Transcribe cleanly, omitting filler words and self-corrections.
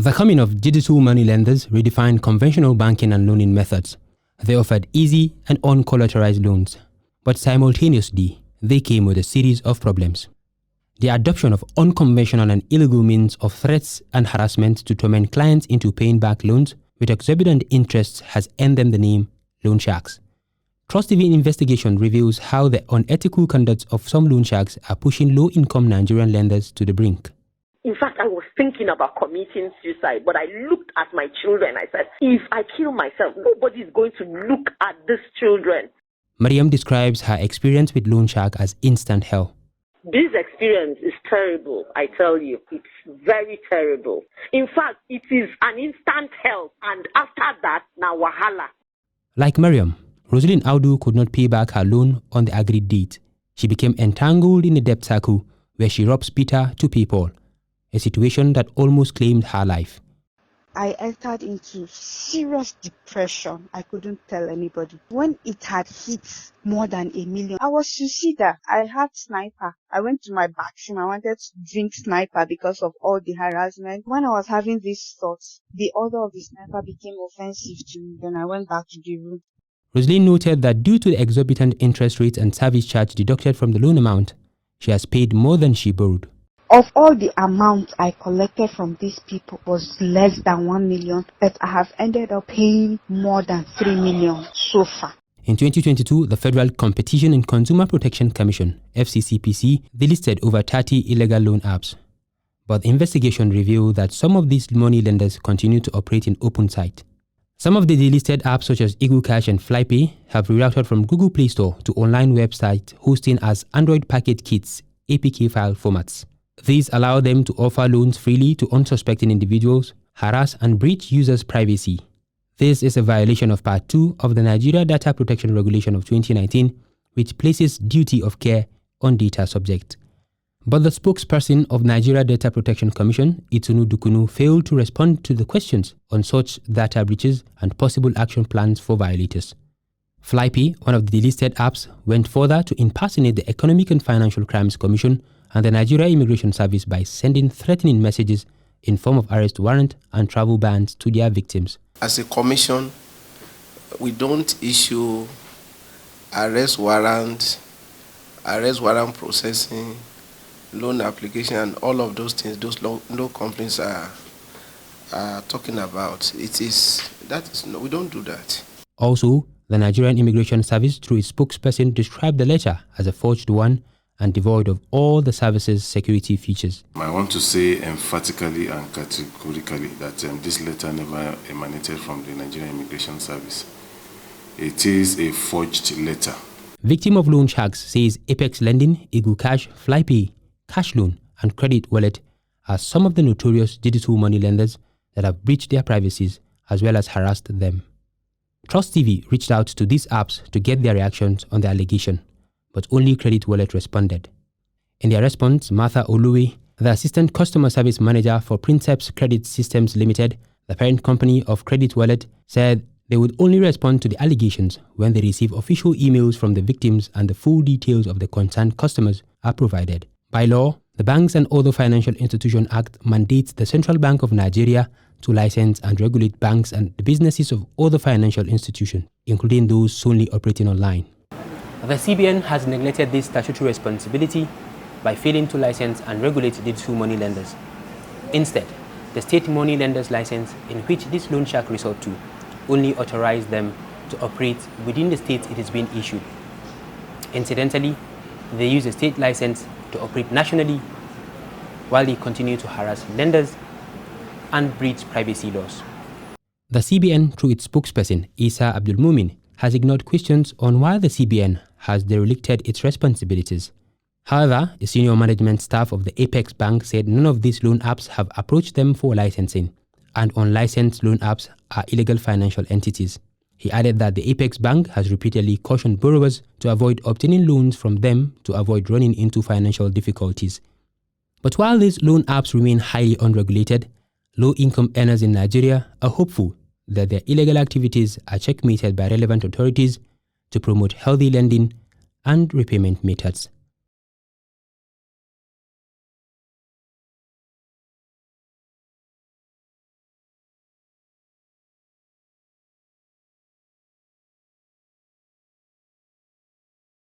The coming of digital money lenders redefined conventional banking and loaning methods. They offered easy and uncollateralized loans, but simultaneously, they came with a series of problems. The adoption of unconventional and illegal means of threats and harassment to torment clients into paying back loans with exorbitant interests has earned them the name loan sharks. Trust TV investigation reveals how the unethical conduct of some loan sharks are pushing low-income Nigerian lenders to the brink. In fact, I was thinking about committing suicide, but I looked at my children. I said, if I kill myself, nobody is going to look at these children. Mariam describes her experience with loan shark as instant hell. This experience is terrible, I tell you. It's very terrible. In fact, it is an instant hell, and after that, now wahala. Like Mariam, Rosalyn Audu could not pay back her loan on the agreed date. She became entangled in a debt cycle where she robs Peter to pay Paul, a situation that almost claimed her life. I entered into serious depression. I couldn't tell anybody. When it had hit more than 1 million, I was suicidal. I had sniper. I went to my bathroom. I wanted to drink sniper because of all the harassment. When I was having these thoughts, the order of the sniper became offensive to me. Then I went back to the room. Rosalyn noted that due to the exorbitant interest rates and service charge deducted from the loan amount, she has paid more than she borrowed. Of all the amount I collected from these people was less than 1 million, but I have ended up paying more than 3 million so far. In 2022, the Federal Competition and Consumer Protection Commission, FCCPC, delisted over 30 illegal loan apps. But the investigation revealed that some of these money lenders continue to operate in open sight. Some of the delisted apps such as Cash and Flypay have rerouted from Google Play Store to online websites hosting as Android packet kits, APK file formats. These allow them to offer loans freely to unsuspecting individuals, harass and breach users' privacy. This is a violation of Part 2 of the Nigeria Data Protection Regulation of 2019, which places duty of care on data subject. But the spokesperson of Nigeria Data Protection Commission, Itunu Dukunu, failed to respond to the questions on such data breaches and possible action plans for violators. Flypay, one of the delisted apps, went further to impersonate the Economic and Financial Crimes Commission and the Nigeria Immigration Service by sending threatening messages in form of arrest warrant and travel bans to their victims. As a commission, we don't issue arrest warrant processing, loan application, and all of those things. Those no companies are talking about. We don't do that. Also, the Nigerian Immigration Service, through its spokesperson, described the letter as a forged one and devoid of all the service's security features. I want to say emphatically and categorically that this letter never emanated from the Nigerian Immigration Service. It is a forged letter. Victim of loan sharks says Apex Lending, Cash, Flypay, Cash Loan, and Credit Wallet are some of the notorious digital money lenders that have breached their privacies as well as harassed them. Trust TV reached out to these apps to get their reactions on the allegation, but only Credit Wallet responded. In their response, Martha Oluwe, the Assistant Customer Service Manager for Princeps Credit Systems Limited, the parent company of Credit Wallet, said they would only respond to the allegations when they receive official emails from the victims and the full details of the concerned customers are provided. By law, the Banks and Other Financial Institutions Act mandates the Central Bank of Nigeria to license and regulate banks and the businesses of other financial institutions, including those solely operating online. The CBN has neglected this statutory responsibility by failing to license and regulate digital money lenders. Instead, the state money lenders license, in which this loan shark resort to, only authorize them to operate within the state it is being issued. Incidentally, they use a state license to operate nationally while they continue to harass lenders and breach privacy laws. The CBN, through its spokesperson, Isa Abdulmumin, has ignored questions on why the CBN has derelicted its responsibilities. However, a senior management staff of the Apex Bank said none of these loan apps have approached them for licensing, and unlicensed loan apps are illegal financial entities. He added that the Apex Bank has repeatedly cautioned borrowers to avoid obtaining loans from them to avoid running into financial difficulties. But while these loan apps remain highly unregulated, low-income earners in Nigeria are hopeful that their illegal activities are checkmated by relevant authorities to promote healthy lending and repayment methods.